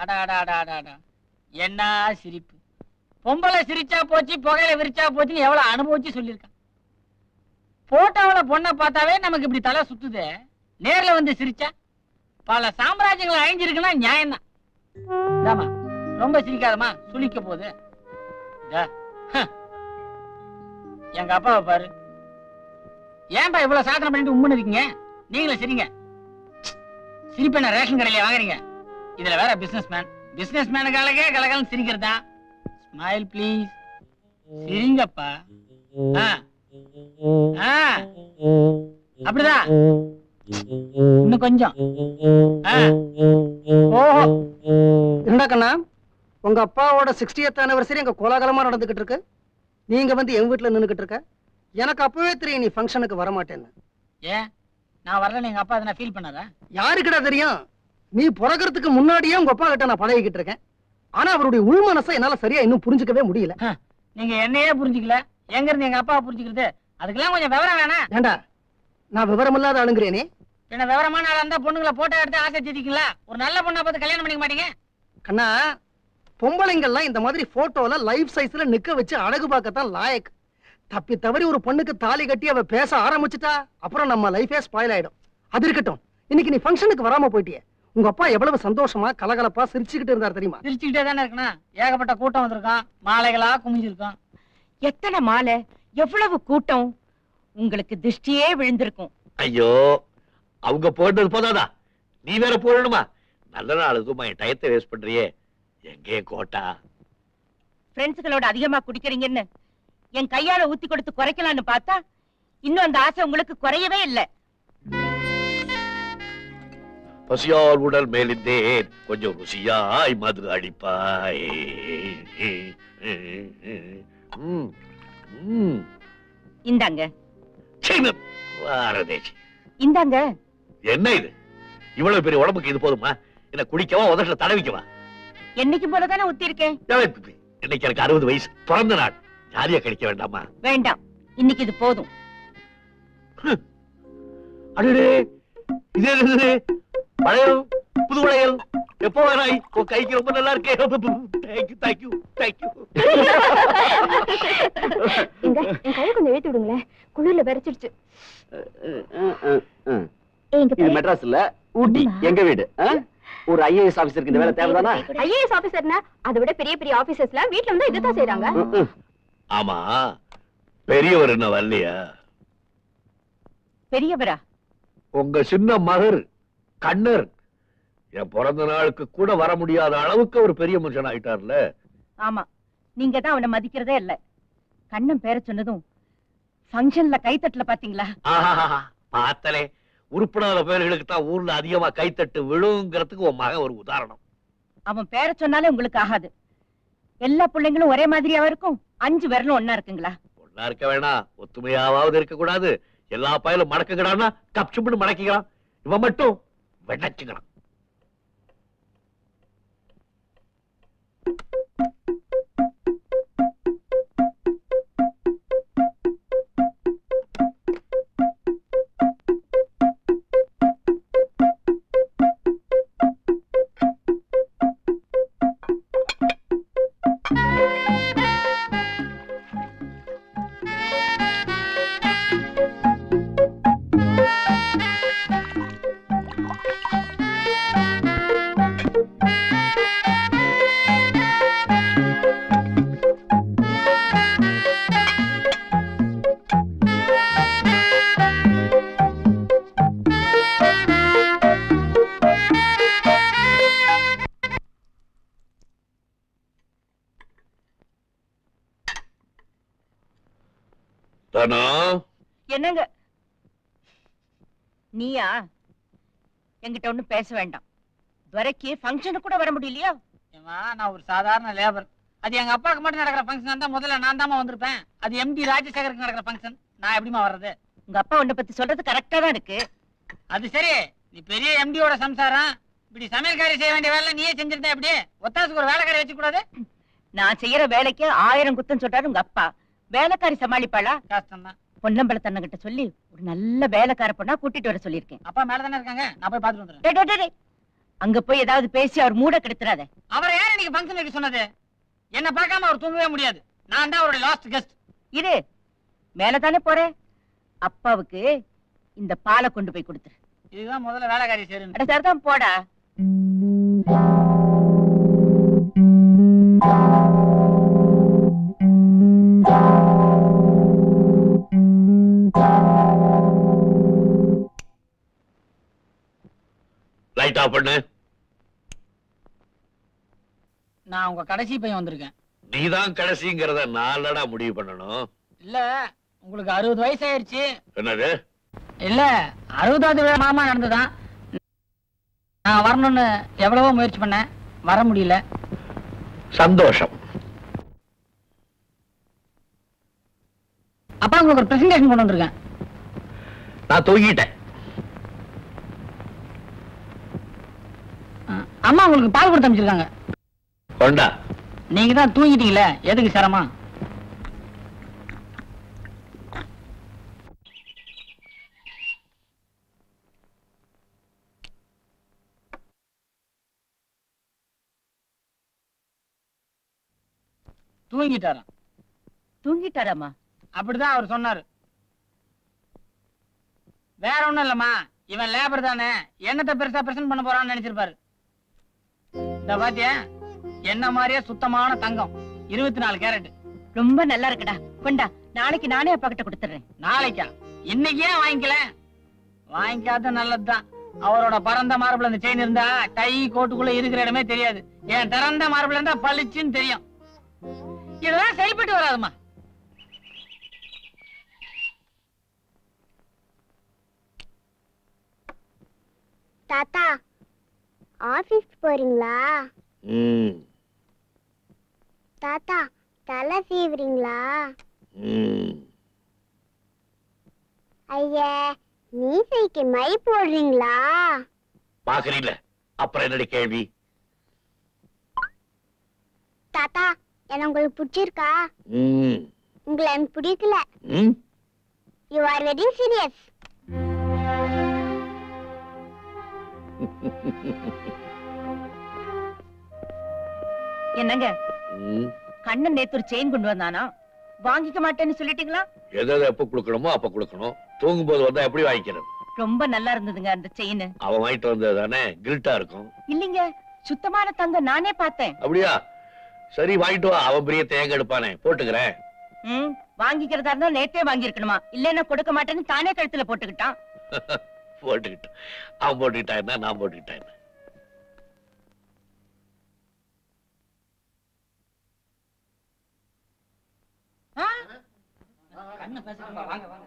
அடா அடா அடா அடா அடா, என்ன சிரிப்பு! பொம்பளை சிரிச்சா போச்சு, புகையில விரிச்சா போச்சுன்னு எவ்வளவு அனுபவிச்சு சொல்லியிருக்கான். போட்டோவில் பொண்ணை பார்த்தாவே நமக்கு இப்படி தலை சுத்துது. நேர்ல வந்து சிரிச்சா பல சாம்ராஜ்யங்கள் அழிஞ்சிருக்குன்னா நியாயம்தான். இதாம்மா, ரொம்ப சிரிக்காதம்மா, சுளிக்க போகுது. எங்க அப்பாவை பாரு. ஏன்பா இவ்வளவு சாதனை பண்ணிட்டு உம்முன்னு இருக்கீங்க? நீங்களும் சிரிங்க. சிரிப்பேன ரேஷன் கடையில வாங்குறீங்க. இதுல வேற பிசினஸ் மேனுக்காலக்கே கலகலன்னு சிரிக்கிறதா. Smile please. சிரிங்கப்பா. அப்படிதான், இன்னும் கொஞ்சம். ஓஹோ, என்ன கண்ணா, உங்க அப்பாவோட 60th anniversary எங்க கோலாகலமா நடந்துகிட்டு இருக்கு. நீங்க வந்து என் வீட்டுல நின்னுகிட்டு இருக்க. எனக்கு அப்பவே தெரியும் நீ ஃபங்க்ஷனுக்கு வர மாட்டேன்னு. ஏன் நான் வரல? எங்க அப்பா அதை ஃபீல் பண்ணாரா? யாருக்கிட்ட தெரியும்? நீ பிறக்கிறதுக்கு முன்னாடியே உங்க அப்பா கிட்ட நான் பழகிக்கிட்டு இருக்கேன். ஆனா அவருடைய உள் மனசை என்னால சரியா இன்னும் புரிஞ்சுக்கவே முடியல. நீங்க என்னையே புரிஞ்சுக்கல, எங்க இருந்து எங்க அப்பாவை புரிஞ்சுக்கிறது? அதுக்கெல்லாம் கொஞ்சம் விவரம் வேணாம். ஏண்டா நான் விவரம் இல்லாத ஆளுங்கிறேனே? என்ன விவரமான ஆளா இருந்தா பொண்ணுங்களை போட்டோ எடுத்து ஆசை தீதிக்கீங்களா? ஒரு நல்ல பொண்ணை பார்த்து கல்யாணம் பண்ணிக்க மாட்டீங்க? கண்ணா, பொம்பளைங்கள்லாம் இந்த மாதிரி போட்டோல லைஃப் சைஸ்ல நிக்க வச்சு அழகு பார்க்கத்தான் லாயக். தப்பி தவறி ஒரு பொண்ணுக்கு தாலி கட்டி அவ பேச ஆரம்பிச்சுட்டா அப்புறம் நம்ம லைஃபே ஸ்பாயில் ஆயிடும். அது இருக்கட்டும், இன்னைக்கு நீ ஃபங்க்ஷனுக்கு வராம போயிட்டியே, உங்க அப்பா எவ்வளவு சந்தோஷமா கலகலப்பா சிரிச்சுக்கிட்டு இருந்தார் தெரியுமா? சிரிச்சுக்கிட்டே தானே இருக்கணும். ஏகப்பட்ட கூட்டம் வந்திருக்கான், மாலைகளா குமிஞ்சிருக்கான். எத்தனை மாலை, எவ்வளவு கூட்டம்! உங்களுக்கு திருஷ்டியே விழுந்திருக்கும். ஐயோ, அவங்க போட்டது போதாதா, நீ வேற போடணுமா? நல்ல நாளுக்குமா என் டயத்தை வேஸ்ட் பண்றியே. எங்கே கோட்டா? ஃப்ரெண்ட்ஸ்களோட அதிகமா குடிக்கிறீங்கன்னு என் கையால ஊத்தி கொடுத்து குறைக்கலான்னு பார்த்தா இன்னும் அந்த ஆசை உங்களுக்கு குறையவே இல்லை. பசியால் உடல் மேலிந்தேன், கொஞ்சம் ருசியாய் மது அடிப்பாய். இந்தாங்க. இந்தாங்க. என்ன இது? இவ்வளவு பெரிய உடம்புக்கு இது போதுமா? என்ன குடிக்கவா, உதட்டுல தடவிக்கவா? என்னைக்கு போலதானே ஊத்தி இருக்கேன். இன்னைக்கு எனக்கு 60 வயசு, பிறந்த நாள். ஜாலியா கிடைக்க வேண்டாமா? வேண்டாம், இன்னைக்கு இது போதும். அடே, இது பழையம் புது வளையல். எப்போ வேணாய், உன் கைக்கு ரொம்ப நல்லா இருக்கே. Thank you thank you thank you. என் கையை கொஞ்சம் ஏத்தி விடுங்களேன், குளிர்ல வெறச்சிடுச்சு. இது மெட்ராஸ் இல்ல, ஊட்டி எங்க வீடு. ஒரு ஐஏஎஸ் ஆபீசருக்கு இந்த வேலை தேவைதானா? ஐஏஎஸ் ஆபீசர்னா அதை விட பெரிய பெரிய ஆபீசர்ஸ்லாம் வீட்டுல வந்து இதுதான் செய்யறாங்க. ஆமா, பெரியவர் என்ன வரலையா? பெரியவரா? உங்க சின்ன மகர் கண்ணர் என் பிறந்த நாளுக்கு கூட வர முடியாத அளவுக்கு ஒரு பெரிய மனுஷன் ஆயிட்டார்ல. ஆமா, நீங்க தான் அவனை மதிக்கிறதே இல்ல. கண்ணன் பேர சொன்னதும் ஃபங்க்ஷன்ல கைத்தட்டல பாத்தீங்களா? பார்த்தலே, உருப்படாத பேர்களுக்கு தான் ஊர்ல அதிகமா கைத்தட்டு விழுங்கிறதுக்கு உன் மகன் ஒரு உதாரணம். அவன் பேர சொன்னாலே உங்களுக்கு ஆகாது. எல்லா பிள்ளைங்களும் ஒரே மாதிரியாவா இருக்கும்? 5 விரலும் ஒன்னா இருக்குங்களா? ஒன்னா இருக்க வேணாம், ஒத்துமையாவது இருக்க கூடாது. எல்லா பயலும் மடக்குகிறான்னா கப்சும்னு மடக்கிக்கிறான். இவன் மட்டும் வெண்ணச்சுக்கிறான். என்னங்க நீயா? என்கிட்ட ஒண்ணும் பேச வேண்டாம். துரைக்கு ஃபங்க்ஷனுக்கு கூட வர முடியலையா? நான் ஒரு சாதாரண லேபர். அது எங்க அப்பாவுக்கு மட்டும் நடக்கிற ஃபங்க்ஷன் தான் முதல்ல நான் தான் வந்திருப்பேன். அது எம்டி ராஜசேகருக்கு நடக்கிற ஃபங்க்ஷன், நான் எப்படிமா வர்றது? உங்க அப்பா உன்னை பத்தி சொல்றது கரெக்டா தான் இருக்கு. அது சரி, நீ பெரிய எம்டியோட சம்சாரம், இப்படி சமையல்காரி செய்ய வேண்டிய வேலை நீயே செஞ்சிருந்தா எப்படி? ஒத்தாசுக்கு ஒரு வேலைக்காரி வச்சு கூடாது? நான் செய்யற வேலைக்கு 1000 குத்தம் சொல்றாரு உங்க அப்பா. வேலைக்காரி சமாளிப்பாளா? கஷ்டம் தான். பொன்னம்பலத்தண்ண கிட்ட சொல்லி ஒரு நல்ல வேலைக்கார பொண்ணா கூட்டிட்டு வர சொல்லிருக்கேன். அப்பா மேல தானே இருக்காங்க, நான் போய் பாத்துட்டு வந்துடுறேன். அங்க போய் ஏதாவது பேசி அவர் மூட கெடுத்துறாத. அவரை யார் இன்னைக்கு ஃபங்க்ஷன் வைக்க சொன்னது? என்ன பார்க்காம அவர் தூங்கவே முடியாது. நான் தான் அவருடைய லாஸ்ட் கெஸ்ட். இரு, மேலதானே போறேன். அப்பாவுக்கு இந்த பாலை கொண்டு போய் கொடுத்துரு. இதுதான் முதல்ல வேலைக்காரி சேருன்னு. அட சரிதான், போடா. லைட் ஆஃப் பண்ணு. நான் உங்க கடைசி பையன் வந்திருக்கேன். நீதான் கடைசிங்கிறத நாளடா முடிவு பண்ணணும். இல்ல, உங்களுக்கு 60 வயசு ஆயிருச்சு. என்னது? இல்ல, 60வது விழா மாமா நடந்துதான். நான் வரணும்னு எவ்வளவோ முயற்சி பண்ணேன், வர முடியல. சந்தோஷம். அப்பா உங்களுக்கு ஒரு பிரசன்டேஷன் கொண்டு வந்திருக்கேன். நான் தூங்கிட்டேன். அம்மா உங்களுக்கு பால் கொடுத்து அமைச்சிருக்காங்க. கொண்டா. நீங்க தான் தூங்கிட்டீங்களே, எதுக்கு சிரமம்? தூங்கிட்டாராம். தூங்கிட்டாராமா? அப்படிதான் அவர் சொன்னாரு. வேற ஒண்ணும் இல்லம்மா, இவன் லேபர் தானே, என்னத்தை பெருசா பிரசன்ட் பண்ண போறான்னு நினைச்சிருப்பாரு. இந்த பாத்தியா, என்ன மாதிரியே சுத்தமான தங்கம், 24 கேரட். ரொம்ப நல்லா இருக்குடா, கொண்டா. நாளைக்கு நானே அப்பா கிட்ட கொடுத்துறேன். நாளைக்கா? இன்னைக்கே வாங்கிக்கல. வாங்கிக்காத நல்லதுதான். அவரோட பரந்த மார்பிள் அந்த செயின் இருந்தா டை கோட்டுக்குள்ள இருக்கிற இடமே தெரியாது. என் திறந்த மார்பிள் இருந்தா பளிச்சுன்னு தெரியும். இதெல்லாம் சரிப்பட்டு வராதுமா. தாத்தா, ஆபீஸ் போறீங்களா? தாத்தா, தலை சீவுறீங்களா? ஐயா, மீசைக்கு மை போடுறீங்களா? பாக்குறீங்கள, அப்புறம் என்னடி கேள்வி? தாத்தா, என்ன உங்களுக்கு பிடிச்சிருக்கா? உங்களை எனக்கு பிடிக்கல. You are very serious. என்னங்க, கண்ணன் நேத்து ஒரு செயின் கொண்டு வந்தானா, வாங்கிக்க மாட்டேன்னு சொல்லிட்டீங்களா? எதை எப்ப கொடுக்கணுமோ அப்ப கொடுக்கணும். தூங்கும் போது வந்தா எப்படி வாங்கிக்கிறது? ரொம்ப நல்லா இருந்ததுங்க அந்த செயின். அவன் வாங்கிட்டு வந்தது தானே, கில்ட்டா இருக்கும். இல்லீங்க, சுத்தமான தங்கம், நானே பார்த்தேன். அப்படியா? சரி, வாங்கிட்டு வா. அவன் பெரிய தேங்க எடுப்பானே, போட்டுக்கிறேன். வாங்கிக்கிறதா இருந்தா நேத்தே வாங்கி இருக்கணுமா? இல்லன்னா கொடுக்க மாட்டேன்னு தானே கழுத்துல போட்டுக்கிட்டான். போட்டுக்கிட்டான். அவன் போட்டுக்கிட்டான் என்ன, நான் போட்டுக்கிட்டேன் என்ன? வாங்க வாங்க.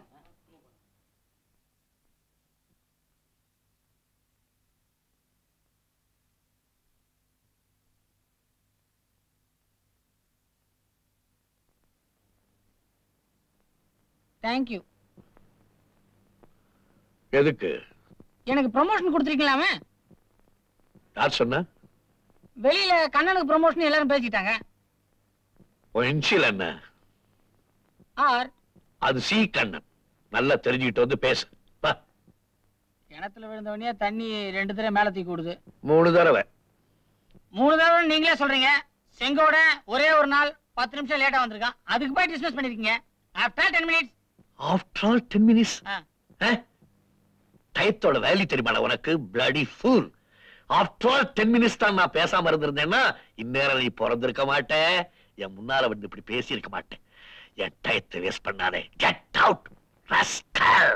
தேங்க்யூ. எதுக்கு? எனக்கு ப்ரமோஷன் கொடுத்துருக்கலாமே. யார் சொன்ன? வெளியில கண்ணனுக்கு ப்ரமோஷன் எல்லாரும் பேசிட்டாங்க. இன்ஷியல் என்ன? ஆர். அது சி கண்ணன். நல்லா தெரிஞ்சுக்கிட்டு வந்து பேசு. கிணத்துல விழுந்தவனே தண்ணி 2 தடவை மேல தூக்கி விடுது. 3 தடவை. 3 தடவை நீங்களே சொல்றீங்க. செங்கோட ஒரே ஒரு நாள் 10 நிமிஷம் லேட்டா வந்திருக்கான். அதுக்கு போய் டிஸ்கஸ் பண்ணிருக்கீங்க. After 10 minutes. After all 10 minutes? டயத்தோட value தெரியுமா உனக்கு? bloody fool. After all 10 minutes தான் நான் பேசாம இருந்திருந்தேன்னா இந்நேரம் நீ பிறந்திருக்க மாட்டேன். என் முன்னால வந்து இப்படி பேசி இருக்க மாட்டேன். என் டயத்தை வேஸ்ட் பண்ணாதே. Get out, rascal.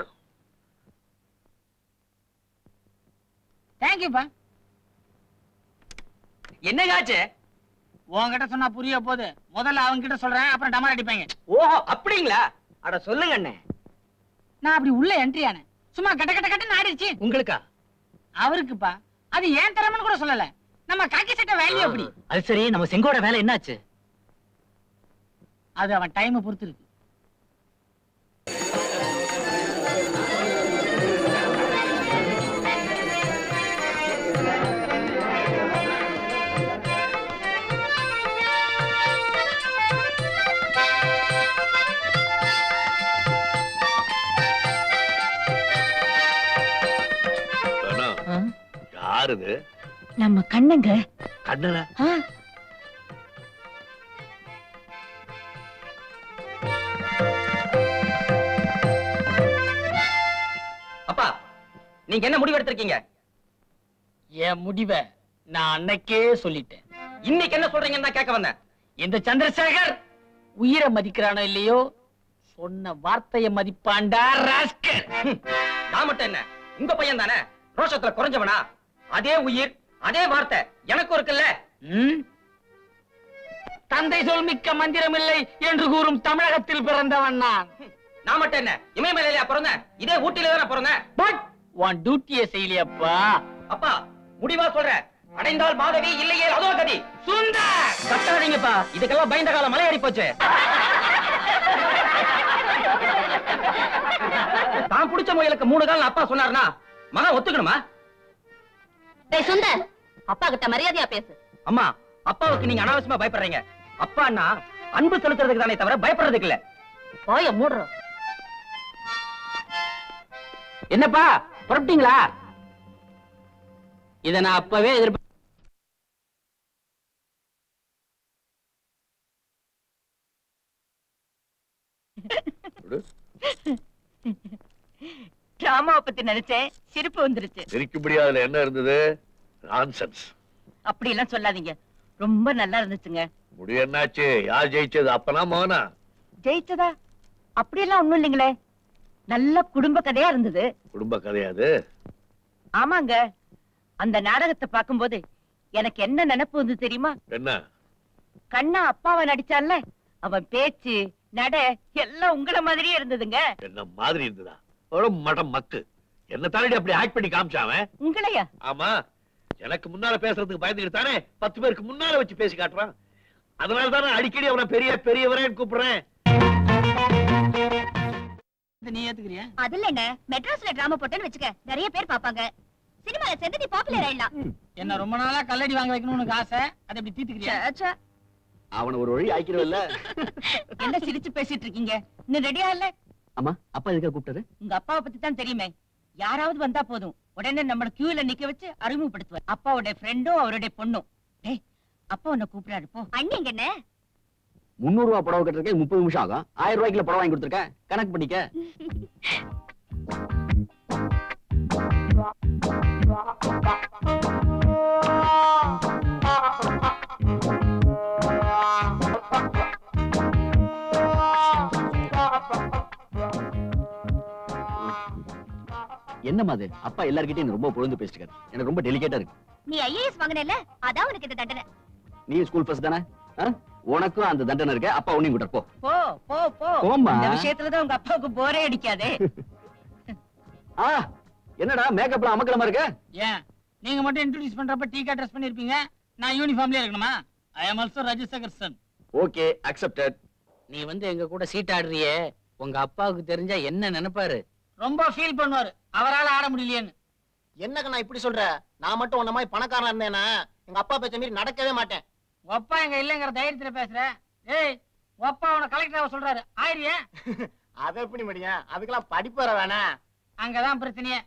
Thank you பா. என்ன ஆச்சு? உன்கிட்ட சொன்னா புரிய போகுது. முதல்ல அவங்க கிட்ட சொல்றேன், அப்புறம் டமார் அடிப்பாங்க. ஓஹோ, அப்படிங்களா? அட சொல்லுங்க அண்ணே. நான் அப்படி உள்ள என்ட்ரி ஆனேன். சும்மா கட்ட கட்ட கட்ட ஆடிடுச்சு. உங்களுக்கா? அவருக்குப்பா. அது ஏன் திறமைன்னு கூட சொல்லல. நம்ம காக்கி சட்ட வேல்யூ அப்படி. அது சரி, நம்ம செங்கோட வேலை என்னாச்சு? அது அவன் டைம் பொறுத்து இருக்கு. யாருது? நம்ம கண்ணங்க. கண்ணனா? அப்பா நீங்க என்ன முடிவு எடுத்திருக்கீங்க? என் முடிவை நான் அன்னைக்கே சொல்லிட்டேன். இன்னைக்கு என்ன சொல்றீங்கன்னு தான் கேட்க வந்தேன். இந்த சந்திரசேகர் உயிரை மதிக்கிறானோ இல்லையோ, சொன்ன வார்த்தையை மதிப்பாண்டா ராஸ்கல். நான் மட்டும் என்ன, உங்க பையன் தானே ரோஷத்துல குறைஞ்சவனா? அதே உயிர் அதே வார்த்தை எனக்கும் இருக்குல்ல. தந்தை சொல் மிக்க மந்திரம் இல்லை என்று கூறும் தமிழகத்தில் பிறந்தவன் நான். நான் மட்டும் என்ன இமயமலையில பிறந்தேன், இதே ஊட்டியில தானே பிறந்தேன். பட் உன் டியூட்டியை செய்யலையப்பா. அப்பா முடிவா சொல்றேன், அடைந்தால் மாதவி இல்லையே அதோ கதி. சுந்தர் கட்டாதீங்கப்பா, இதுக்கெல்லாம் பயந்த காலம் மலையேறி போச்சு. தான் பிடிச்ச முயலுக்கு 3 கால் அப்பா சொன்னார்னா மகன் ஒத்துக்கணுமா? டேய் சுந்தர், அப்பா கிட்ட மரியாதையா பேசு. அம்மா, அப்பாவுக்கு நீங்க அனாவசியமா பயப்படுறீங்க. அப்பான்னா அன்பு செலுத்துறதுக்கு தானே தவிர பயப்படுறதுக்கு இல்ல. போய மூடுற. என்னப்பா புறப்பட்டீங்களா? இத நான் அப்பவே எதிர்பார்த்தேன். டிராமாவை பத்தி நினைச்சேன், சிரிப்பு வந்துருச்சு. சிரிக்கும்படி அதுல என்ன இருந்தது? நான்சென்ஸ். அப்படி எல்லாம் சொல்லாதீங்க, ரொம்ப நல்லா இருந்துச்சுங்க. முடிவு என்னாச்சு? யார் ஜெயிச்சது, அப்பனா மோனா? ஜெயிச்சதா? அப்படியெல்லாம் ஒண்ணும் இல்லைங்களே, நல்ல குடும்ப கதையா இருந்தது. குடும்ப கதையாது? ஆமாங்க, அந்த நாடகத்தை பார்க்கும்போது எனக்கு என்ன நினைப்பு வந்து தெரியுமா? என்ன? கண்ணா அப்பாவை நடிச்சான்ல, அவன் பேச்சு நட எல்லாம் உங்கள மாதிரியே இருந்ததுங்க. என்ன மாதிரி இருந்ததா? ஒரு மடம் மக்கு. என்ன தானடி அப்படி ஆக்ட் பண்ணி காமிச்சாவன்? உங்களையா? ஆமா, எனக்கு முன்னால பேசுறதுக்கு பயந்துட்டு தானே 10 பேருக்கு முன்னால வச்சு பேசி காட்டுறான். அதனால தானே அடிக்கடி அவனை பெரியவரேன்னு கூப்பிடுறேன். நீ ஏத்துக்கிறியா? அதுல என்ன, மெட்ராஸ்ல டிராமா போட்டேன்னு வச்சுக்க, நிறைய பேர் பாப்பாங்க. சினிமால சேர்ந்து நீ பாப்புலர் ஆயிடலாம். என்ன ரொம்ப நாளா கல்லடி வாங்க வைக்கணும்னு உனக்கு ஆசை, அதை எப்படி தீத்துக்கிறியா? அவனை ஒரு வழி ஆக்கிடுவல்ல. என்ன சிரிச்சு பேசிட்டு இருக்கீங்க? இன்னும் ரெடியா இல்ல? அம்மா, அப்பா எதுக்காக கூப்பிட்டாரு? உங்க அப்பாவை பத்தி தான் தெரியுமே. யாராவது வந்தா போதும், உடனே நம்மள கியூல நிக்க வச்சு அறிமுகப்படுத்துவார். அப்பாவோட ஃப்ரெண்டும் அவருடைய பொண்ணும். டேய், அப்பா உன்னை கூப்பிடாரு போ. அண்ணிங்க என்ன 300 ரூபாய் புடவை கட்டுறதுக்கு 30 நிமிஷம் ஆகும். 1000 ரூபாய்க்குள்ள புடவை வாங்கி கொடுத்துருக்கேன், கணக்கு பண்ணிக்க. என்னமா அது? அப்பா எல்லார்கிட்டயும் ரொம்ப பொழுது பேசிட்டு இருக்காரு. எனக்கு ரொம்ப டெலிகேட்டா இருக்கு. நீ ஐஏஎஸ் வாங்குனல, அதான் உனக்கு இந்த தண்டனை. நீ ஸ்கூல் ஃபர்ஸ்ட் தானே? உனக்கும் அந்த தண்டனை இருக்கு. அப்பா உன்னையும் கூட்ட போ. போ போ போ. போம்மா. இந்த விஷயத்துலதான் உங்க அப்பாவுக்கு போரே அடிக்காதே. என்னடா மேக்கப்லாம் அமக்கலமா இருக்கு? ஏன் நீங்க மட்டும் இன்ட்ரோடியூஸ் பண்றப்ப டீ ட்ரெஸ் பண்ணிருப்பீங்க, நான் யூனிஃபார்ம்லயே இருக்கணுமா? I am also Rajasekar son. Okay, accepted. நீ வந்து எங்க கூட சீட் ஆடுறியே, உங்க அப்பாவுக்கு தெரிஞ்சா என்ன நினைப்பாரு? ரொம்ப ஃபீல் பண்ணுவாரு, அவரால ஆட முடியலையேன்னு. என்னக்கு நான் இப்படி சொல்ற? நான் மட்டும் உன்ன மாதிரி பணக்காரனா இருந்தேனா எங்க அப்பா பேச்ச மீறி நடக்கவே மாட்டேன். அப்பா எங்க இல்லங்கிற தைரியத்துல பேசுற. ஏய், அப்பா உன கலெக்டரா சொல்றாரு, ஆயிரியா? அத எப்படி முடியும்? அதுக்கெல்லாம் படிப்பு வர வேணா. அங்கதான் பிரச்சனையே.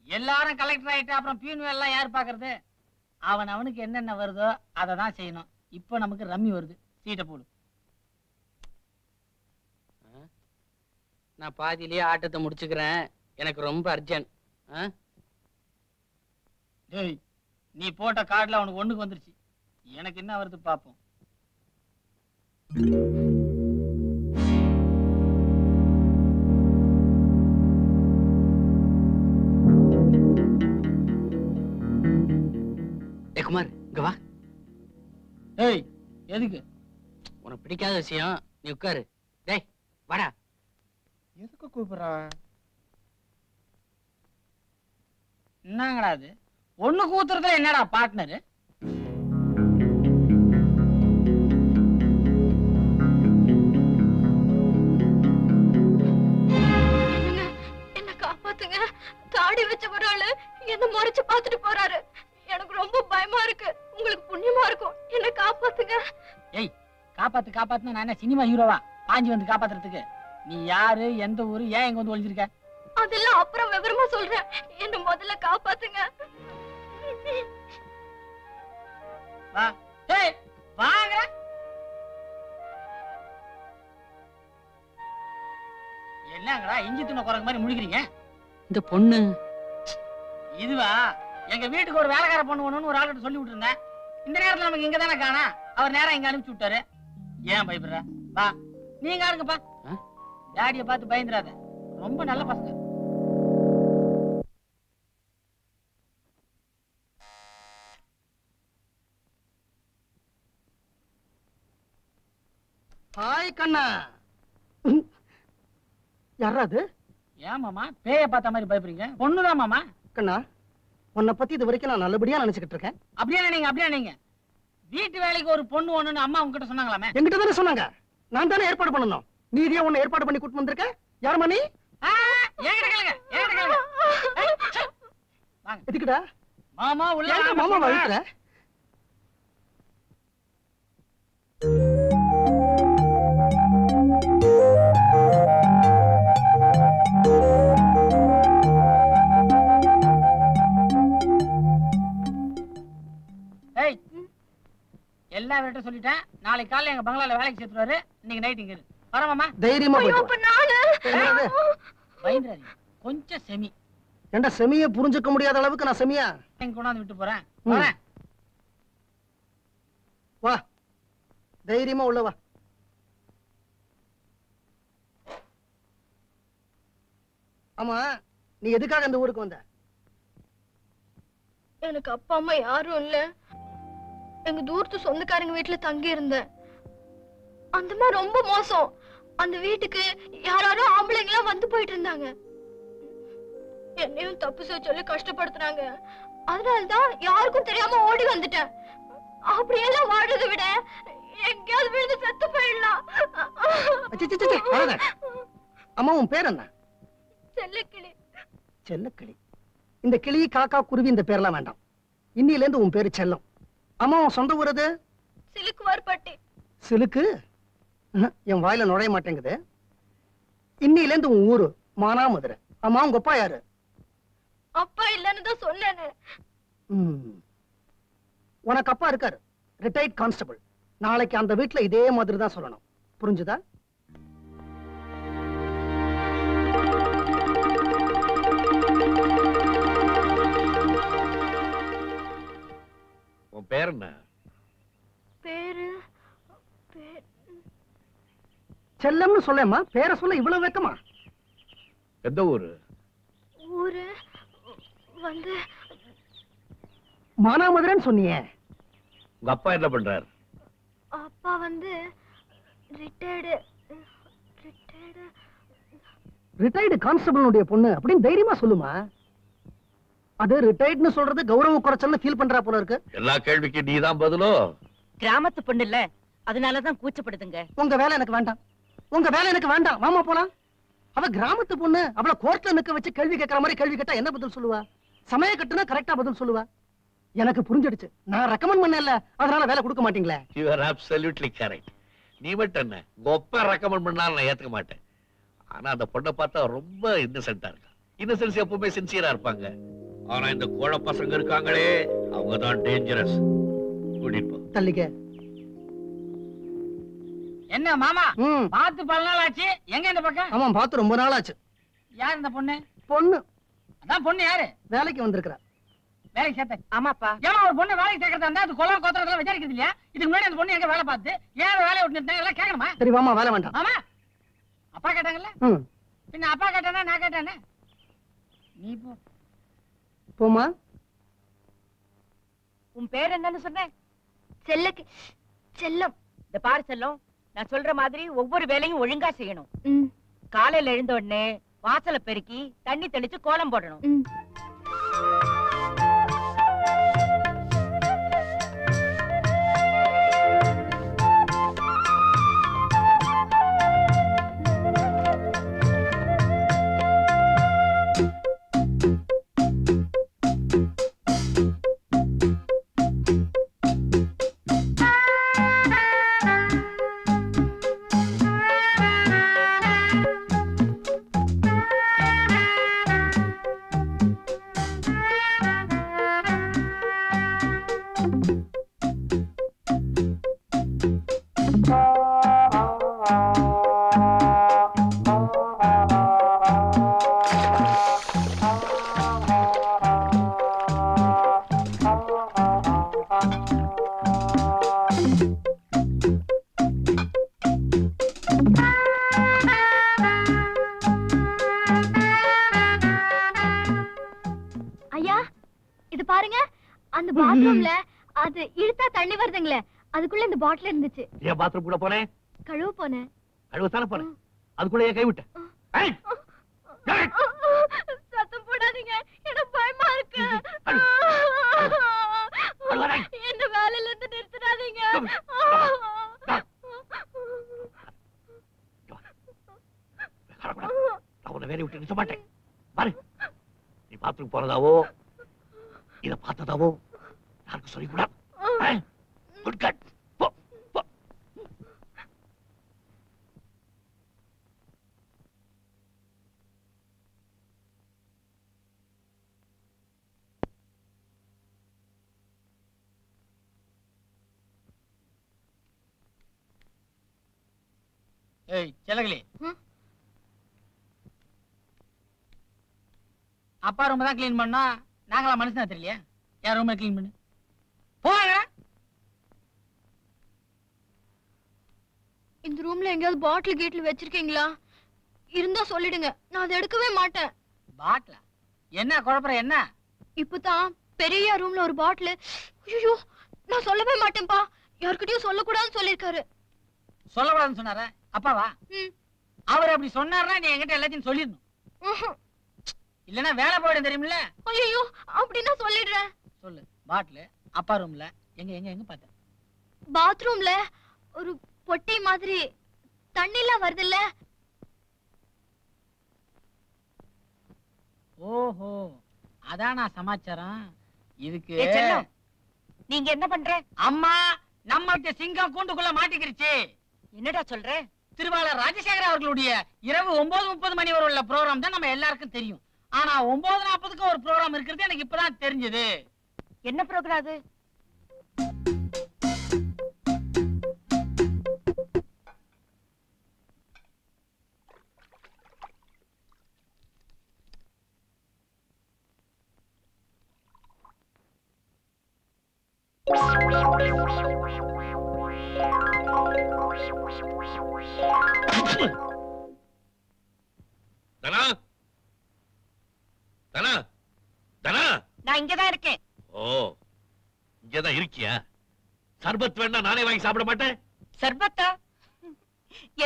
எல்லாரும் கலெக்டர் ஆயிட்டா அப்புறம் பியூன் எல்லாம் யார் பாக்குறது? அவனுக்கு என்னென்ன வருதோ அதை தான் செய்யணும். இப்போ நமக்கு ரம்மி வருது, சீட்டை போடு. நான் பாதியிலேயே ஆட்டத்தை முடிச்சுக்கிறேன், எனக்கு ரொம்ப அர்ஜென்ட். டேய், நீ போட்ட கார்டுல அவனுக்கு ஒண்ணுக்கு வந்துருச்சு, எனக்கு என்ன வருது பாப்போம். குமார், இங்க வா. ஏய், எதுக்கு? உனக்கு பிடிக்காத விஷயம், நீ உட்காரு. டேய் வாடா. எதுக்கு கூப்பிடுறான்? என்னங்கடா அது? ஒண்ணு கூத்துறதுல என்னடா பார்ட்னர்? என்ன காப்பாத்துங்க, தாடி வச்ச ஒரு ஆளு என்ன முறைச்சு பாத்துட்டு போறாரு. எனக்கு ரொம்ப பயமா இருக்கு, உங்களுக்கு புண்ணியமா இருக்கும், என்ன காப்பாத்துங்க. ஏய், காப்பாத்துனா நான் என்ன சினிமா ஹீரோவா பாஞ்சு வந்து காப்பாத்துறதுக்கு? நீ யாரு, எந்த ஊரு, ஏன் இங்க வந்து ஒளிஞ்சிருக்க? அதெல்லாம் அப்புறம் விவரமா சொல்றேன், என்ன முதல்ல காப்பாத்துங்க. வா. ஏய் வாங்க. என்னங்கடா இஞ்சி துண்ண குரங்கு மாதிரி முழிக்கிறீங்க? இந்த பொண்ணு இதுவா? எங்க வீட்டுக்கு ஒரு வேலைக்கார பொண்ணு வேணும்னு ஒரு ஆள்கிட்ட சொல்லி விட்டுருந்தேன். இந்த நேரத்துல நமக்கு இங்க தானே காணா. அவர் நேரம் இங்க அனுப்பிச்சு விட்டாரு. ஏன் பயப்படுற? வா நீங்க ஆடுங்கப்பா. டாடியை பார்த்து பயந்துடாத. ரொம்ப நல்ல பசங்க. ஹாய் கண்ணா. யாராது? ஏன் மாமா பேய பார்த்த மாதிரி பயப்படுறீங்க? பொண்ணுதான் மாமா. கண்ணா, உன்னை பத்தி இது வரைக்கும் நான் நல்லபடியா நினைச்சுக்கிட்டு இருக்கேன். அப்படியே நீங்க வீட்டு வேலைக்கு ஒரு பொண்ணு ஒண்ணுன்னு அம்மா உங்ககிட்ட சொன்னாங்களாமே? என்கிட்ட தானே சொன்னாங்க. நான் தானே ஏற்பாடு பண்ணணும். நீ இதே ஒண்ணு ஏற்பாடு பண்ணி கூட்டு வந்திருக்க. யாருமா நீ? என்கிட்ட கேளுங்க. வாங்க. எதுக்குடா மாமா உள்ள மாமா வழிக்கிற? ஏய் எல்லா வீட்ட சொல்லிட்டேன். நாளைக்கு காலையில எங்க பங்களால வேலைக்கு சேர்த்துவாரு. இன்னைக்கு நைட் இங்க இரு. வர மாமா. தைரியமா ஐயோ, போயிட்டு அப்ப நானு பயந்துறாதீங்க. கொஞ்சம் செமி. ஏண்டா செமிய புரிஞ்சுக்க முடியாத அளவுக்கு நான் செமியா? இங்க கொண்டாந்து விட்டு போறேன். ம். வரேன். வா, தைரியமா உள்ள வா. ஆமா, நீ எதுக்காக இந்த ஊருக்கு வந்த? எனக்கு அப்பா அம்மா யாரும் இல்ல. எங்க தூரத்து சொந்தக்காரங்க வீட்டுல தங்கி இருந்தேன். அந்த மாதிரி ரொம்ப மோசம். அந்த வீட்டுக்கு யாராரோ ஆம்பளைங்களா வந்து போயிட்டு இருந்தாங்க. என்னையும் தப்பு செய்ய சொல்லி கஷ்டப்படுத்துறாங்க. அதனாலதான் யாருக்கும் தெரியாம ஓடி வந்துட்டேன். அப்படியெல்லாம் வாடுறதை விட எங்கேயாவது விழுந்து செத்து போயிடலாம். அச்சச்சச்ச, அழாத. அம்மா, உன் பேர் என்ன? செல்லக்கிளி. செல்லக்கிளி. இந்த கிளி, காக்கா, குருவி இந்த பேர்லாம் வேண்டாம். இன்னில இருந்து உன் பேரு செல்லம். அம்மா, உன் சொந்த ஊர் எது? சிலுக்குவார்பட்டி. சிலுக்கு? என் வாயில நுழைய மாட்டேங்குது. இன்னில இருந்து உன் ஊரு மானாமதுரை. அம்மா, உங்க அப்பா யாரு? அப்பா இல்லன்னு தான் சொன்னேன்னு. உனக்கு அப்பா இருக்காரு, ரிட்டையர்ட் கான்ஸ்டபிள். நாளைக்கு அந்த வீட்டுல இதே மாதிரி தான் சொல்லணும். புரிஞ்சுதா? உன் பேர் என்ன? பேரு செல்லம்னு சொல்லேம்மா. பேரை சொல்ல இவ்வளவு வெக்கமா? எந்த ஊரு? ஊரு வந்து மானாமதுரைன்னு சொன்னியே. உங்க அப்பா என்ன பண்றாரு? அப்பா வந்து ரிட்டையர்டு ரிட்டையர்டு கான்ஸ்டபிளுடைய பொண்ணு அப்படின்னு தைரியமா சொல்லுமா. அது ரிட்டையர்ட்னு சொல்றது கௌரவ குறைச்சல்னு ஃபீல் பண்றா போல இருக்கு. எல்லா கேள்விக்கும் நீதான் பதிலோ? கிராமத்து பொண்ணு இல்ல, அதனாலதான் கூச்சப்படுதுங்க. உங்க வேலை எனக்கு வேண்டாம். உங்க வேலை எனக்கு வேண்டாம். மாமா போலாம். அவ கிராமத்து பொண்ணு. அவளை கோர்ட்ல நிக்க வச்சு கேள்வி கேட்கற மாதிரி கேள்வி கேட்டா என்ன பதில் சொல்லுவா? சமய கட்டுனா கரெக்டா பதில் சொல்லுவா. எனக்கு புரிஞ்சிடுச்சு. நான் ரெக்கமெண்ட் பண்ணல, அதனால வேலை கொடுக்க மாட்டீங்களே. You are absolutely correct. நீ மட்டும் என்ன கொப்ப ரெக்கமெண்ட் பண்ணாலும் நான் ஏத்துக்க மாட்டேன். ஆனா அந்த பொண்ணை பார்த்தா ரொம்ப இன்னசென்ட்டா இருக்கா. இன்னசென்ஸ் எப்பவுமே சின்சியரா இருப்பாங்க. ஆனா இந்த கோழ பசங்க இருக்காங்களே, அவங்க தான் டேஞ்சரஸ். கூட்டிட்டு போ. தள்ளிக்க. என்ன மாமா ம். பார்த்து பல நாள் ஆச்சு. எங்க இந்த பக்கம்? ஆமா, பார்த்து ரொம்ப நாள் ஆச்சு. யார் இந்த பொண்ணு? பொண்ணு அதான் பொண்ணு யாரு? வேலைக்கு வந்திருக்கிறா. வேலைக்கு சேர்த்த? ஆமாப்பா. ஏமா ஒரு பொண்ணு வேலைக்கு சேர்க்கறதா இருந்தா அது கொலை கோத்திரத்துல விசாரிக்கிறது இல்லையா? இதுக்கு முன்னாடி அந்த பொண்ணு எங்க வேலை பார்த்து ஏன் வேலையை விட்டு நிறுத்தாங்க எல்லாம் கேட்கணுமா? சரி வாமா, வேலை வேண்டாம். ஆமா அப்பா கேட்டாங்கல்ல? ம். பின்ன அப்பா கேட்டானா நான் கேட்டானே? நீ போ. போமா. உன் பேர் என்னன்னு சொன்ன? செல்லம். இந்த பாரு செல்லம், நான் சொல்ற மாதிரி ஒவ்வொரு வேலையும் ஒழுங்கா செய்யணும். ம், காலையில எழுந்த உடனே வாசலை பெருக்கி தண்ணி தெளிச்சு கோலம் போடணும். ம். பாத்ரூம்ல அது இழுத்தா தண்ணி வருதுங்களே, அதுக்குள்ள இந்த பாட்டில் இருந்துச்சு. ஏன் பாத்ரூம் கூட போனேன்? கழுவ போனேன். கழுவத்தானே போனேன். அதுக்குள்ள ஏன் கை விட்ட? சத்தம் போடாதீங்க, எனக்கு பயமா இருக்கு. என்ன வேலையில இருந்து நிறுத்திடாதீங்க. நான் உன்னை வேலையை விட்டு நிறுத்த மாட்டேன். பாரு, நீ பாத்ரூம் போறதாவோ இத பார்த்ததாவோ யாருக்கும் சொல்லிக்கூடாது. Good cut. போ போ. ஏய் செலகளி, அப்பா ரூம் தான் கிளீன் பண்ணா, நாங்களா மனுஷனா தெரியலையா? என் ரூம் கிளீன் பண்ணு. போங்க. இந்த ரூம்ல எங்கயாவது பாட்டில் கேட்ல வச்சிருக்கீங்களா? இருந்தா சொல்லிடுங்க, நான் அதை எடுக்கவே மாட்டேன். பாட்டிலா? என்ன குழப்பற? என்ன இப்பதான் பெரிய ரூம்ல ஒரு பாட்டில். ஐயோ, நான் சொல்லவே மாட்டேன்பா. யார்கிட்டயும் சொல்லக்கூடாதுன்னு சொல்லிருக்காரு. சொல்லக்கூடாதுன்னு சொன்னாரா? அப்பாவா? அவர் அப்படி சொன்னார்னா நீ என்கிட்ட எல்லாத்தையும் சொல்லிடணும். இல்லன்னா வேலை போயிடும் தெரியுமில்ல? ஐயோ, அப்படின்னா சொல்லிடுறேன். சொல்லு. பாட்டில் அப்பா ரூம்ல எங்க எங்க எங்க பார்த்த? பாத்ரூம்ல ஒரு பொட்டி மாதிரி தண்ணிலாம் வருதுல்ல. ஓஹோ, அதானா சமாச்சாரம். இதுக்கு ஏ செல்லம், நீங்க என்ன பண்ற? அம்மா, நம்ம சிங்கம் கூண்டுக்குள்ள மாட்டிக்கிருச்சு. என்னடா சொல்ற? திருவாளர் ராஜசேகர அவர்களுடைய இரவு 9:30 மணி வரை உள்ள ப்ரோகிராம் தான் நம்ம எல்லாருக்கும் தெரியும். ஆனா 9:40க்கு ஒரு ப்ரோகிராம் இருக்கிறது எனக்கு இப்பதான் தெரிஞ்சது. என்ன ப்ரோகிராம் அது? தனா, தனா, தனா. நான் இங்கதான் இருக்கேன். ஓ, இங்கதான் இருக்கியா? சர்பத் வேணா நானே வாங்கி சாப்பிட மாட்டேன். சர்பத்தா?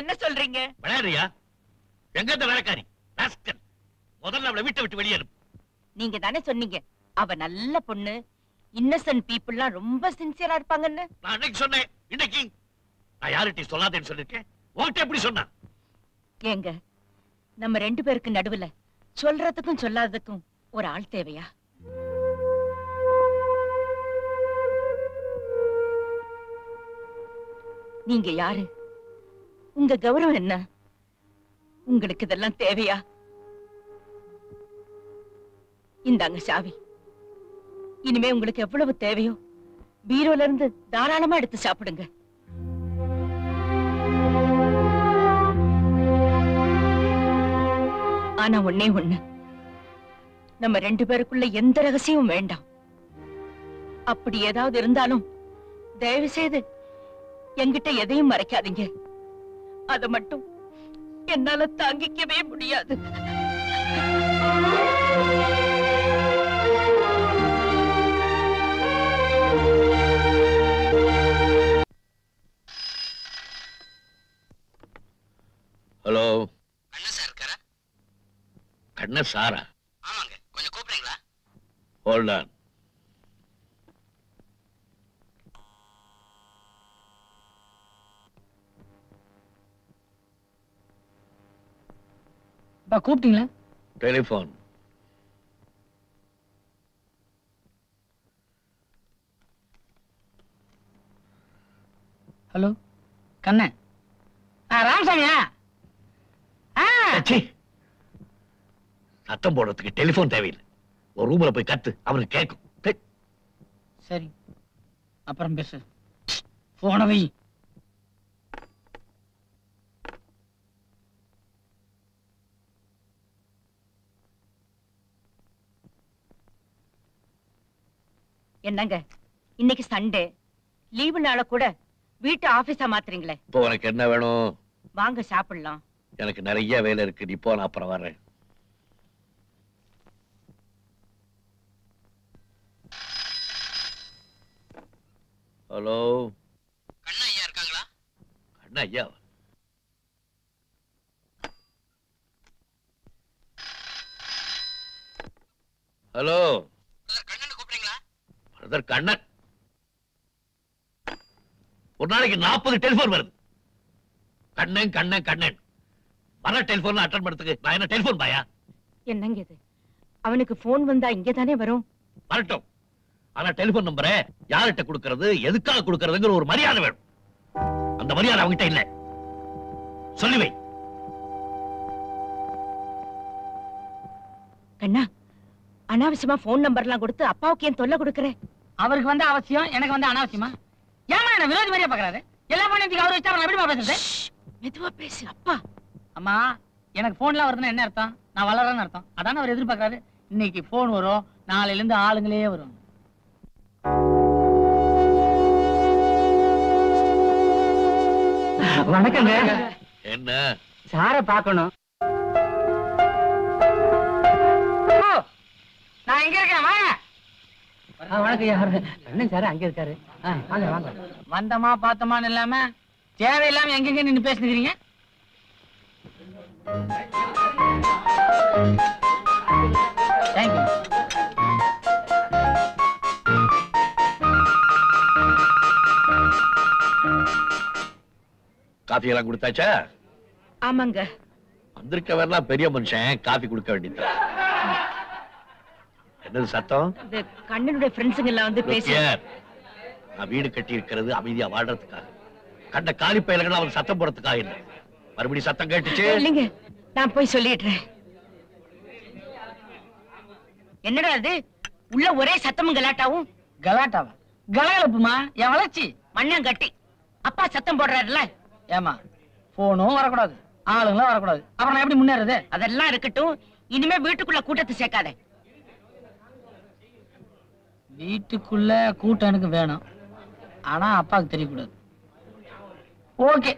என்ன சொல்றீங்க? விளையாடுறியா? எங்க இந்த வேலைக்காரி ராஸ்கல், முதல்ல அவளை வீட்டை விட்டு வெளியேறும். நீங்க தானே சொன்னீங்க அவ நல்ல பொண்ணு, இன்னசென்ட் பீப்புள்லாம் ரொம்ப சின்சியரா இருப்பாங்கன்னு. நான் அன்னைக்கு சொன்னேன், இன்னைக்கு நான் யார்கிட்டயும் சொல்லாதேன்னு சொல்லிருக்கேன். உன்கிட்ட எப்படி சொன்னா? ஏங்க, நம்ம 2 பேருக்கு நடுவுல சொல்றதுக்கும் சொல்லாததுக்கும் ஒரு ஆள் தேவையா? நீங்க யாரு? உங்க கௌரவம் என்ன? உங்களுக்கு இதெல்லாம் தேவையா? இந்தாங்க சாவி. இனிமே உங்களுக்கு எவ்வளவு தேவையோ பீரோல இருந்து தாராளமா எடுத்து சாப்பிடுங்க. ஆனா ஒண்ணே ஒண்ணு, நம்ம 2 பேருக்குள்ள எந்த ரகசியமும் வேண்டாம். அப்படி ஏதாவது இருந்தாலும் தயவு செய்து என்கிட்ட எதையும் மறைக்காதீங்க. அத மட்டும் என்னால தாங்கிக்கவே முடியாது. ஹலோ, அண்ணா சார் இருக்காரா? கண்ண சாரா? ஆமாங்க, கொஞ்சம் கூப்பிடுறீங்களா? Hold on. அப்பா கூப்பிட்டீங்களா? டெலிபோன். ஹலோ கண்ணன். ராமசாமியா? சத்தம் போடுறதுக்கு டெலிபோன் தேவையில்லை. ஒரு ரூம்ல போய் கத்து, அவனுக்கு கேட்கும். சரி, அப்புறம் பேசு. போன வை. என்னங்க, இன்னைக்கு சண்டே, லீவு நாள கூட வீட்டு ஆபீஸா மாத்துறீங்களே. இப்போ உனக்கு என்ன வேணும்? வாங்க சாப்பிடலாம். எனக்கு நிறைய வேலை இருக்கு, நீ போ, நான் அப்புறம் வர்றேன். ஹலோ, கண்ணா ஐயா இருக்காங்களா? கண்ணா ஐயா? ஹலோ, கண்ணன் கூப்பிடுறீங்களா? பிரதர் கண்ணன். ஒரு நாளைக்கு 40 டெலிபோன் வருது. கண்ணன் கண்ணன் கண்ணன். வர டெலிபோன் அட்டன் பண்றதுக்கு நான் என்ன டெலிபோன் பாயா? என்னங்க இது? அவனுக்கு போன் வந்தா இங்கதானே வரும். வரட்டும். ஆனா டெலிபோன் நம்பரை யார்கிட்ட கொடுக்கறது, எதுக்காக கொடுக்கறதுங்கிற ஒரு மரியாதை வேணும். அந்த மரியாதை அவங்கிட்ட இல்ல. சொல்லி வை. கண்ணா, அனாவசியமா போன் நம்பர்லாம் கொடுத்து அப்பாவுக்கு ஏன் தொல்லை கொடுக்கற? அவருக்கு வந்து அவசியம், எனக்கு வந்து அனாவசியமா? ஏமா என்ன விரோதி மாதிரியா பாக்குறாரு? எல்லா போனையும் அவர் வச்சா நான் எப்படிமா பேசுறது? மெதுவா பேசு அப்பா. அம்மா, எனக்கு போன்லாம் வருதுன்னா என்ன அர்த்தம்? நான் வளரன்னு அர்த்தம். அதான அவர் எதிர்பார்க்கறாரு. இன்னைக்கு போன் வரும், நாளையில இருந்து ஆளுங்களே வரும். வணக்கங்க. என்ன சார பாக்கணும். நான் எங்க இருக்கேன்? வாங்க. வணக்கம் யாரு? அண்ணன் சார் அங்க இருக்காரு. வாங்க வாங்க. வந்தமா பார்த்தமான்னு இல்லாம தேவையில்லாம எங்கெங்க நின்னு பேசுறீங்க? தேங்க்யூ. காஃபி எல்லாம் கொடுத்தாச்சா? ஆமாங்க. வந்திருக்கவரெல்லாம் பெரிய மனுஷன், காஃபி கொடுக்க வேண்டியது. என்னது சத்தம்? இந்த கண்ணனுடைய ஃப்ரெண்ட்ஸுங்க எல்லாம் வந்து பேசி. நான் வீடு கட்டி இருக்கிறது அமைதியா வாழ்றதுக்காக. கண்ட காலி பயல்கள் அவன் சத்தம் போறதுக்காக இல்லை. மறுபடியும் சத்தம் கேட்டுச்சு. இல்லைங்க, நான் போய் சொல்லிடுறேன். என்னடா அது? உள்ள ஒரே சத்தமும் கலாட்டாவும். கலாட்டாவா? கலகலப்புமா? என் வளர்ச்சி மண்ணம் கட்டி அப்பா சத்தம் போடுறாருல. ஏமா, போனும் வரக்கூடாது, ஆளுங்களும் வரக்கூடாது. அப்புறம் நான் எப்படி முன்னேறது? அதெல்லாம் இருக்கட்டும். இனிமே வீட்டுக்குள்ள கூட்டத்தை சேர்க்காத. வீட்டுக்குள்ள கூட்டம் எனக்கு வேணும், ஆனா அப்பாவுக்கு தெரியக்கூடாது. ஓகே.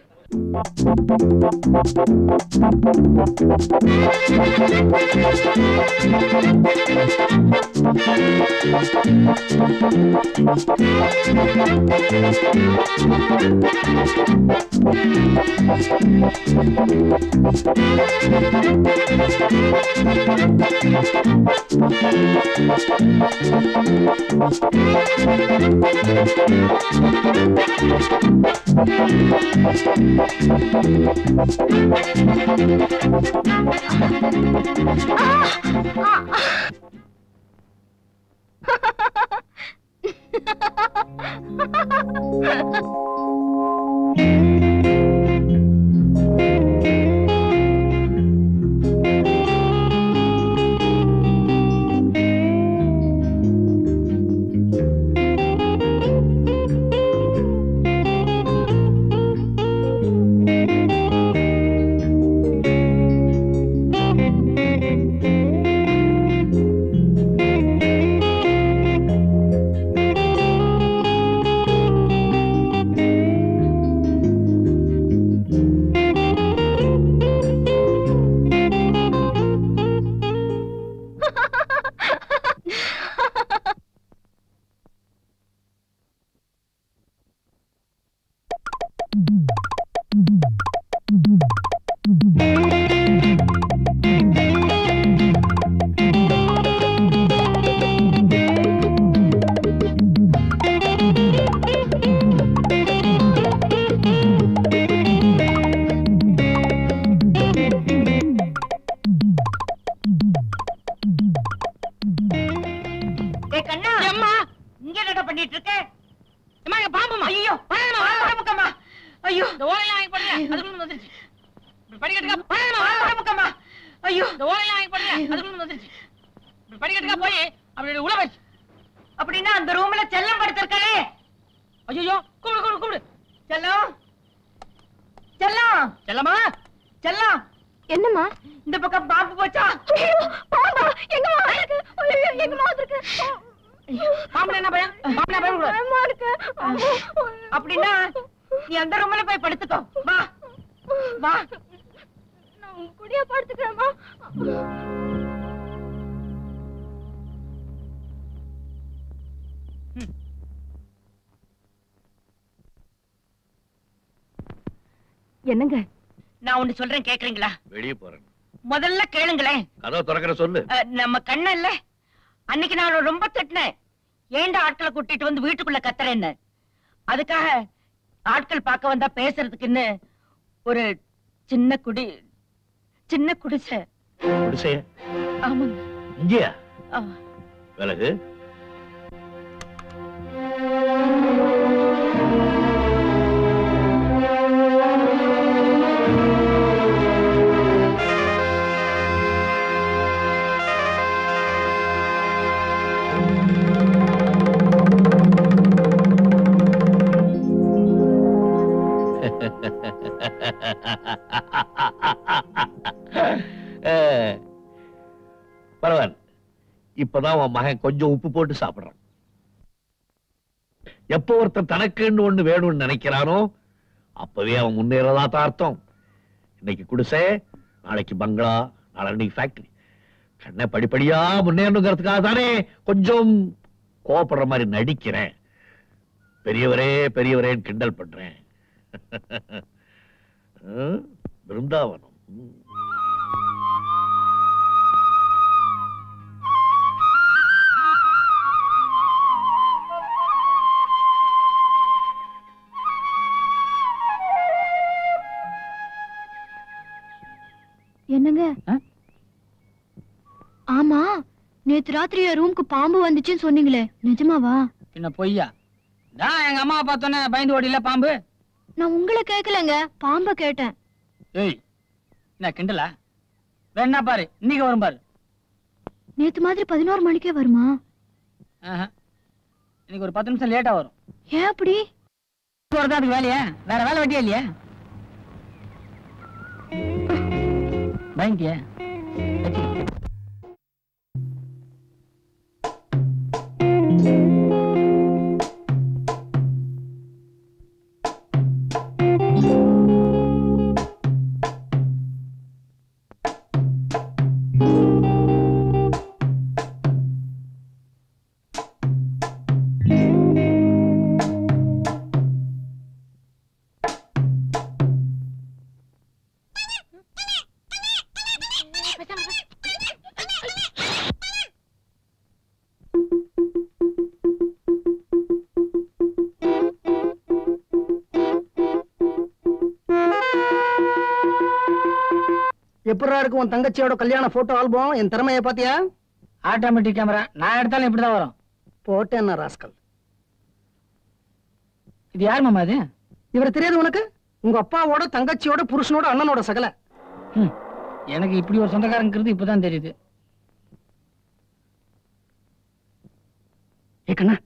அப்படின்னா அந்த ரூம்ல செல்லம் படுத்திருக்கானே. ஐயோ, கூப்பிடு கூப்பிடு கூப்பிடு. செல்லம், செல்லம், செல்லம்மா, செல்லம். என்னம்மா? இந்த பக்கம் பாம்பு போச்சா? பாம்பா? எங்கம்மா இருக்கு? எங்கம்மா இருக்கு? பாம்புல என்ன பயம்? பாம்புல பயம் கூடாது. பயமா இருக்கு. அப்படின்னா நீ அந்த ரூம்ல போய் படுத்துக்கோ. வா வா. நான் குடியா படுத்துக்கிறேம்மா. என்னங்க நான் ஒண்ணு சொல்றேன் கேக்குறீங்களா? வெளியே போறேன். முதல்ல கேளுங்களேன். கதவை திறக்கிற சொல்லு. நம்ம கண்ண இல்ல அன்னைக்கு நான் ரொம்ப திட்டினேன். ஏண்டா ஆட்களை கூட்டிட்டு வந்து வீட்டுக்குள்ள கத்துறேன்னு. அதுக்காக ஆட்கள் பார்க்க வந்தா பேசுறதுக்குன்னு ஒரு சின்ன குடிசை. குடிசையா? ஆமாங்க. இங்கயா? விலகு. பரவாயில்ல, இப்பதான் உன் மகன் கொஞ்சம் உப்பு போட்டு சாப்பிடுறான். எப்ப ஒருத்தன் தனக்குன்னு ஒண்ணு வேணும்னு நினைக்கிறானோ அப்பவே அவன் முன்னேறதா தான் அர்த்தம். இன்னைக்கு குடிசை, நாளைக்கு பங்களா, நாளைக்கு ஃபேக்டரி. கண்ணை படிப்படியா முன்னேறணுங்கிறதுக்காக தானே கொஞ்சம் கோபப்படுற மாதிரி நடிக்கிறேன். பெரியவரே பெரியவரேன்னு கிண்டல் பண்றேன். பிருந்தாவனம். என்னங்க? ஆமா, நேத்து ராத்திரி ரூமுக்கு பாம்பு வந்துச்சுன்னு சொன்னீங்களே, நிஜமாவா? என்ன பொய்யா? நான் எங்க அம்மா பார்த்தோன்னே பயந்து ஓடில பாம்பு. நான் உங்களை கேட்கலங்க, பாம்ப கேட்டேன். ஏய், என்ன கிண்டலா? வேணா பாரு, இன்னைக்கு வரும் பாரு. நேத்து மாதிரி 11 மணிக்கே வருமா? இன்னைக்கு ஒரு 10 நிமிஷம் லேட்டா வரும். ஏன் அப்படி? அதுக்கு வேலையா? வேற வேலை வெட்டியா இல்லையா? பயந்தியா? எப்படா இருக்கு உன் தங்கச்சியோட கல்யாண போட்டோ ஆல்பம்? என் திறமையை பாத்தியா? ஆட்டோமேட்டிக் கேமரா, நான் எடுத்தாலும் இப்படிதான் வரும். போட்டேன் ராஸ்கல். இது யார் மாமா? இது இவரை தெரியாது உனக்கு? உங்க அப்பாவோட தங்கச்சியோட புருஷனோட அண்ணனோட சகல. எனக்கு இப்படி ஒரு சொந்தக்காரங்கிறது இப்பதான் தெரியுது. ஏ கண்ணா,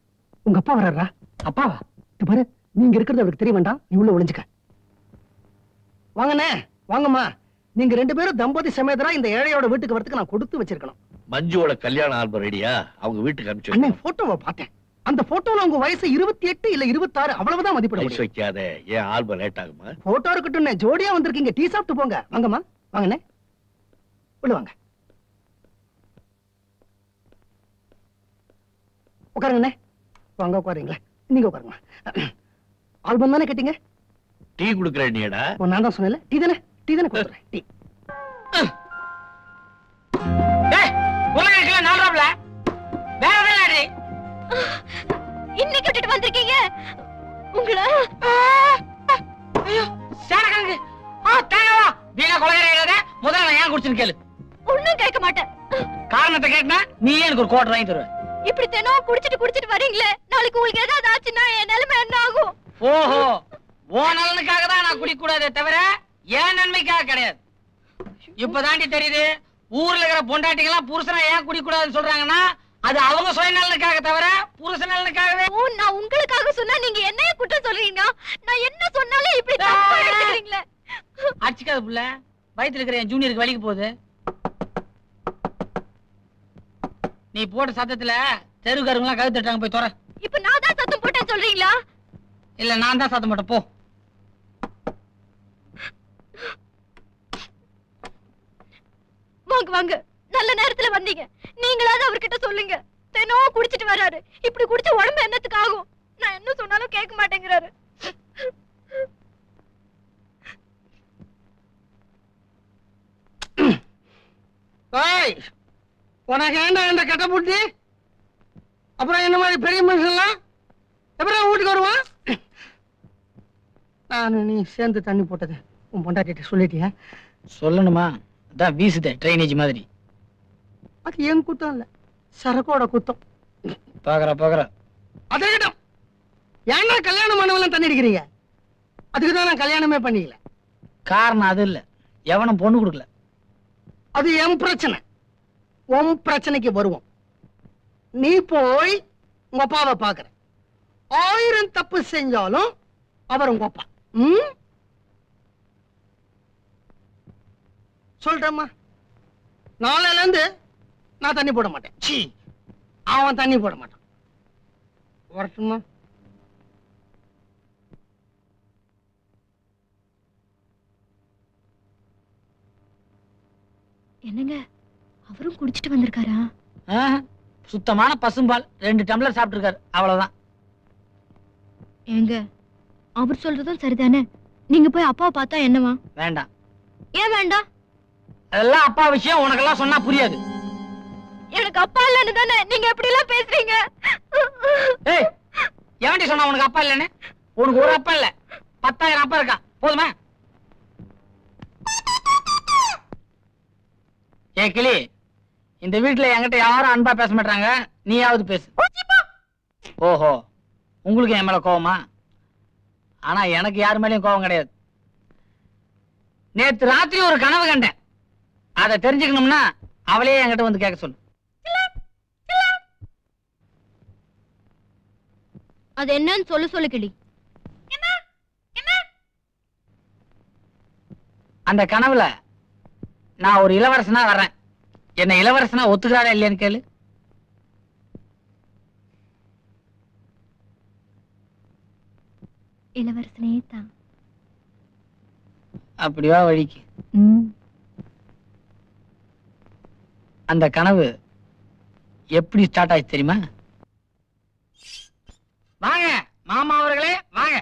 உங்க அப்பா வர்றா. அப்பாவா? இது பாரு, நீங்க இருக்கிறது அவருக்கு தெரிய வேண்டாம், நீ உள்ள ஒளிஞ்சுக்க. வாங்கண்ணே, வாங்கம்மா. நீங்க 2 பேரும் தம்பதி சமேதரா இந்த ஏழையோட வீட்டுக்கு வரதுக்கு நான் கொடுத்து வச்சிருக்கணும். மஞ்சுவோட கல்யாண ஆல்பம் ரெடியா? அவங்க வீட்டுக்கு அனுப்பிச்சு. அண்ணே, போட்டோவை பார்த்தேன். அந்த போட்டோல உங்க வயசு 28 இல்ல 26 அவ்வளவுதான் மதிப்பிட முடியும். வைக்காதே, ஏன் ஆல்பம் லேட் ஆகுமா? போட்டோ இருக்கட்டும், ஜோடியா வந்திருக்கீங்க, டீ சாப்பிட்டு போங்க. வாங்கம்மா, வாங்கண்ணே, உள்ள வாங்க. உட்காருங்கண்ணே. வாங்க, உட்காருங்களா? நீங்க உட்காருங்க. ஆல்பம் தானே கேட்டீங்க? டீ குடுக்கறேன் நீடா. நான் தான் சொன்னேன்ல, டீ தானே? டீ தானே கொடுத்துறேன். டீ. உலகத்துல நான்றாப்ல வேற வேலை. இன்னைக்கு விட்டுட்டு வந்திருக்கீங்க உங்களை. ஐயோ, சேரகங்க. தேவா, வீணா கொலகாரே, முதல்ல நான் ஏன் குடிச்சுன்னு கேளு. ஒண்ணும் கேட்க மாட்டேன். காரணத்தை கேட்டா நீ எனக்கு ஒரு கோட்டை வாங்கி தருவ. இப்படி தினம் குடிச்சிட்டு வரீங்களே, நாளைக்கு உங்களுக்கு ஏதாவது ஆச்சுன்னா என் நிலைமை என்ன ஆகும்? ஓஹோ, ஓ நலனுக்காக தான் நான் குடிக்க கூடாதே தவிர ஏன் நன்மைக்காக கிடையாது. இப்பதாண்டி தெரியுது, ஊர்ல இருக்கிற பொண்டாட்டிகளாம் புருஷனை ஏன் குடிக்க கூடாதுன்னு சொல்றாங்கன்னா அது அவங்க சுயநலனுக்காக தவிர புருஷ நலனுக்காகவே. நான் உங்களுக்காக சொன்னா நீங்க என்னைய குற்றம் சொல்றீங்க. நான் என்ன சொன்னாலும் இப்படி தப்பா எடுத்துக்கிறீங்களே. அடிச்சுக்காத புள்ள, வயித்துல இருக்கிற என் ஜூனியருக்கு வலிக்கு போகுது. நீ போட்ட சத்தத்துல தெருக்காரங்களாம் கழுத்து தட்டாங்க, போய் தோற. இப்ப நான் தான் சத்தம் போட்டேன் சொல்றீங்களா? இல்ல, நான் தான் சத்தம் போட்டேன், போ. வாங்க வாங்க, நல்ல நேரத்துல வந்தீங்க. நீங்களாவது அவர்கிட்ட சொல்லுங்க. தினம் குடிச்சிட்டு வராரு. இப்படி குடிச்ச உடம்பு என்னத்துக்கு ஆகும்? நான் என்ன சொன்னாலும் கேட்க மாட்டேங்கிறாரு. ஏய் உனக்கு ஏண்டா இந்த கட்ட புட்டி? அப்புறம் என்ன மாதிரி பெரிய மனுஷன்லாம் எப்பறம் வீட்டுக்கு வருவான்? நான் நீ சேர்ந்து தண்ணி போட்டது உன் பொண்டாட்டிட்ட சொல்லிட்டியா? சொல்லணுமா? அதான் வீசுதே ட்ரைனேஜ் மாதிரி. அது என் குத்தம் இல்ல, சரக்கோட குத்தம். பாக்குற அதே கிட்டம் ஏன்னா கல்யாணம் பண்ணவெல்லாம் தண்ணி அடிக்கிறீங்க? அதுக்கு தான் நான் கல்யாணமே பண்ணிக்கல. காரணம் அது இல்ல, எவனும் பொண்ணு கொடுக்கல. அது என் பிரச்சனை. உன் பிரச்சனைக்கு வருவோம். நீ போய் உங்க அப்பாவை பாக்குற. 1000 தப்பு செஞ்சாலும் அவர் உங்க அப்பா. சொல்றேம்மா, நாளையில இருந்து நான் தண்ணி போட மாட்டேன். சீ, அவன் தண்ணி போட மாட்டான். வரட்டுமா? என்னங்க அவரும் குடிச்சிட்டு வந்திருக்காரா? சுத்தமான பசும்பால் 2 டம்ளர் சாப்பிட்டுருக்காரு, அவ்வளவுதான். ஏங்க அவர் சொல்றதும் சரிதானே. நீங்க போய் அப்பாவை பார்த்தா என்னவா? வேண்டாம். ஏன் வேண்டாம்? அதெல்லாம் அப்பா விஷயம், உனக்கெல்லாம் சொன்னா புரியாது. எனக்கு அப்பா இல்லன்னு தானே நீங்க எப்படி எல்லாம் பேசுறீங்க? ஏய், எவன்டி சொன்னா உனக்கு அப்பா இல்லன்னு? உனக்கு ஒரு அப்பா இல்ல, 10,000 அப்பா இருக்கா. போதுமா? ஏ கிளி, இந்த வீட்டுல என்கிட்ட யாரும் அன்பா பேச மாட்டாங்க, நீயாவது பேசு. ஓஹோ, உங்களுக்கு என் மேல கோவமா? ஆனா எனக்கு யாரு மேலயும் கோவம் கிடையாது. நேத்து ராத்திரி ஒரு கனவு கண்டேன். அதை தெரிஞ்சுக்கணும்னா அவளே என்கிட்ட வந்து கேட்க சொல்லு. அது என்னன்னு சொல்லு கிளி. அந்த கனவுல நான் ஒரு இளவரசனா வர்றேன். என்ன இளவரசனா ஒத்துக்கிறாரா இல்லையான்னு கேளு. இளவரசனே தான். அப்படிவா வழிக்கு. அந்த கனவு எப்படி ஸ்டார்ட் ஆச்சு தெரியுமா? வாங்க மாமா அவர்களே, வாங்க.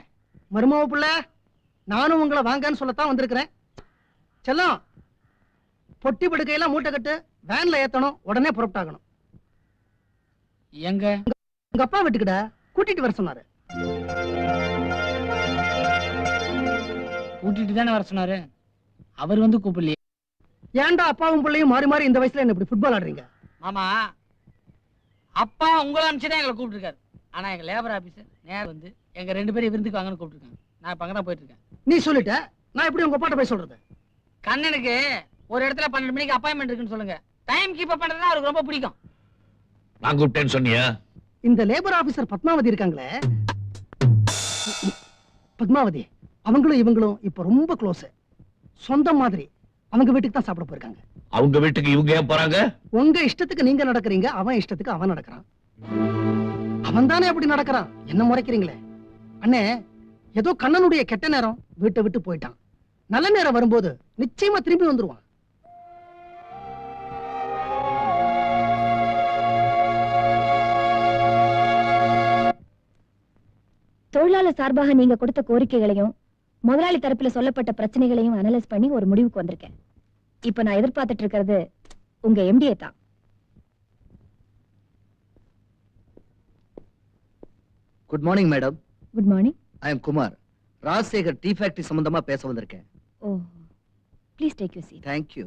மருமாவ புள்ள, நானும் உங்களை வாங்கன்னு சொல்லத்தான் வந்திருக்கிறேன். செல்லம், பொட்டி படுக்கையெல்லாம் மூட்டை கட்டு, வேன்ல ஏத்தணும், உடனே புறப்பட்டாகணும். எங்க? உங்க அப்பா வீட்டுக்கிட்ட கூட்டிட்டு வர சொன்னாரு. கூட்டிட்டு தானே வர சொன்னாரு, அவர் வந்து கூப்பிடலையே. ஏன்டா அப்பாவும் பிள்ளையும் மாறி மாறி இந்த வயசுல என்ன இப்படி ஃபுட்பால் ஆடுறீங்க? மாமா, அப்பா உங்களை அனுப்பிச்சுதான் எங்களை கூப்பிட்டுருக்காரு. ஆனா எங்க லேபர் ஆபீசர் நேரம் வந்து எங்க 2 பேரும் விருந்துக்கு வாங்கன்னு கூப்பிட்டுருக்காங்க. நான் இப்ப அங்கதான் போயிட்டு இருக்கேன். நீ சொல்லிட்ட, நான் எப்படி உங்க அப்பாட்ட போய் சொல்றது? கண்ணனுக்கு ஒரு இடத்துல 12 மணிக்கு அப்பாயின்மெண்ட் இருக்குன்னு சொல்லுங்க. டைம் கீப் அப் பண்றதுனா அவருக்கு ரொம்ப பிடிக்கும். நான் கூப்பிட்டேன்னு சொன்னியா? இந்த லேபர் ஆபீசர் பத்மாவதி இருக்காங்களே, பத்மாவதி, அவங்களும் இவங்களும் இப்ப ரொம்ப க்ளோஸ், சொந்த மாதிரி. அவங்க வீட்டுக்கு தான் சாப்பிட போயிருக்காங்க. அவங்க வீட்டுக்கு இவங்க ஏன் போறாங்க? உங்க இஷ்டத்துக்கு நீங்க நடக்கிறீங்க, அவன் இஷ்டத்துக்கு அவன் நடக்கிறான். அவன் தானே அப்படி நடக்கிறான், என்ன முறைக்கிறீங்களே? அண்ணே, ஏதோ கண்ணனுடைய கெட்ட நேரம் வீட்டை விட்டு போயிட்டான். நல்ல நேரம் வரும்போது நிச்சயமா திரும்பி வந்துருவான். தொழிலாளர் சார்பாக நீங்க கொடுத்த கோரிக்கைகளையும் முதலாளி தரப்புல சொல்லப்பட்ட பிரச்சனைகளையும் அனலைஸ் பண்ணி ஒரு முடிவுக்கு வந்திருக்கேன். இப்ப நான் எதிர்பார்த்துட்டு இருக்கிறது உங்க எம்டிஏ தான். Good morning madam. Good morning. I am Kumar. Rajasekar tea factory சம்பந்தமா பேச வந்திருக்கேன். ஓ, please take you seat. Thank you.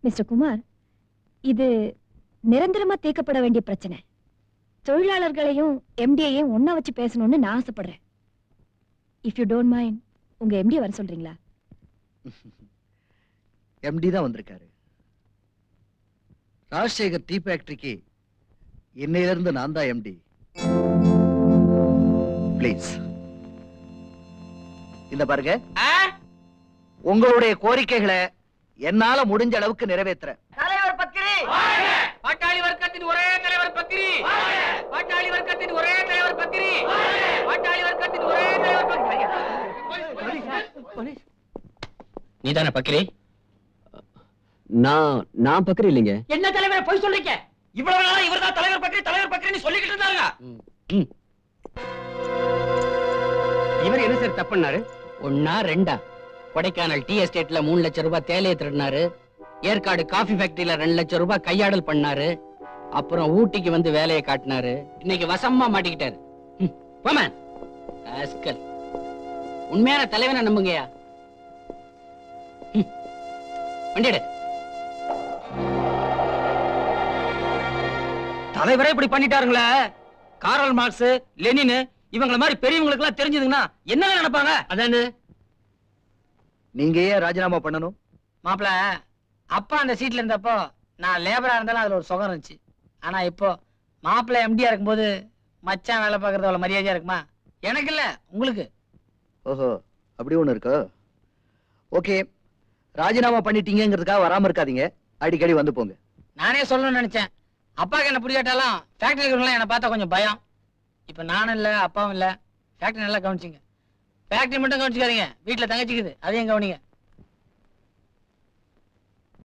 Mister Kumar, இது நிரந்தரமா தீர்க்கப்பட வேண்டிய பிரச்சனை. தொழிலாளர்களையும் எம்டியையும் ஒன்னா வச்சு பேசணும்னு நான் ஆசைப்படுறேன். இஃப் யூ டோன்ட் மைண்ட், உங்க எம்டி வர சொல்றீங்களா? எம்டி தான் வந்திருக்காரு. ராஜசேகர் டீ ஃபேக்டரிக்கு இன்னையிலிருந்து நான் தான் எம்டி. ப்ளீஸ் இந்த பாருங்க, உங்களுடைய கோரிக்கைகளை என்னால முடிஞ்ச அளவுக்கு நிறைவேற்றுறேன். தலைவர் பக்கிரி, பாட்டாளி வர்க்கத்தின் ஒரே தலைவர் பக்கிரி, பாட்டாளி வர்க்கத்தின் ஒரே தலைவர் பக்கிரி, பாட்டாளி வர்க்கத்தின் ஒரே தலைவர் பக்கிரி. நீதானே பக்கிரி? நான் பக்கிரி இல்லைங்க. என்ன தலைவர் போய் சொல்றீங்க? இவ்வளவு நாளா இவர்தான் தலைவர் பக்கிரி தலைவர் பக்கிரின்னு சொல்லிக்கிட்டு இருந்தாங்க. இவர் என்ன சார் தப்புனாரு? 1 2 கொடைக்கானல் டீ எஸ்டேட்ல 3 லட்சம் ரூபாய் தேலையை திருடினாரு. ஏற்காடு காஃபி ஃபேக்டரியில 2 லட்சம் ரூபாய் கையாடல் பண்ணாரு. அப்புறம் ஊட்டிக்கு வந்து வேலையை காட்டினாரு. இன்னைக்கு வசமா மாட்டிக்கிட்டாரு. போமேன் ஆஸ்கல். உண்மையான தலைவனை நம்புங்கயா. வண்டியடு. தலைவரே இப்படி பண்ணிட்டாருங்களே. காரல் மார்க்ஸ், லெனின் இவங்கள மாதிரி பெரியவங்களுக்கு எல்லாம் தெரிஞ்சதுன்னா என்ன நினைப்பாங்க? அதானே. நீங்க ஏன் ராஜினாமா பண்ணணும்? மாப்பிள, அப்பா அந்த சீட்ல இருந்தப்போ நான் லேபரா இருந்தாலும் அதுல ஒரு சுகம் இருந்துச்சு. ஆனா இப்போ மாப்பிள எம்டியா இருக்கும்போது மச்சான் வேலை பார்க்கறது அவ்வளவு மரியாதையா இருக்குமா? எனக்கு இல்ல, உங்களுக்கு. ஓஹோ, அப்படி ஒண்ணு இருக்கோ? ஓகே, ராஜினாமா பண்ணிட்டீங்கிறதுக்காக வராம இருக்காதீங்க, அடிக்கடி வந்து போங்க. நானே சொல்லணும்னு நினைச்சேன். அப்பாவுக்கு என்ன பிடிக்காட்டாலும் ஃபேக்டரி இருக்கிறவங்களாம் என்னை பார்த்தா கொஞ்சம் பயம். இப்ப நானும் இல்ல, அப்பாவும் இல்ல. ஃபேக்டரி நல்லா கவனிச்சிங்க. ஃபேக்டரி மட்டும் கவனிச்சுக்காதீங்க, வீட்டுல தங்கச்சிக்குது, அதையும் கவனிங்க.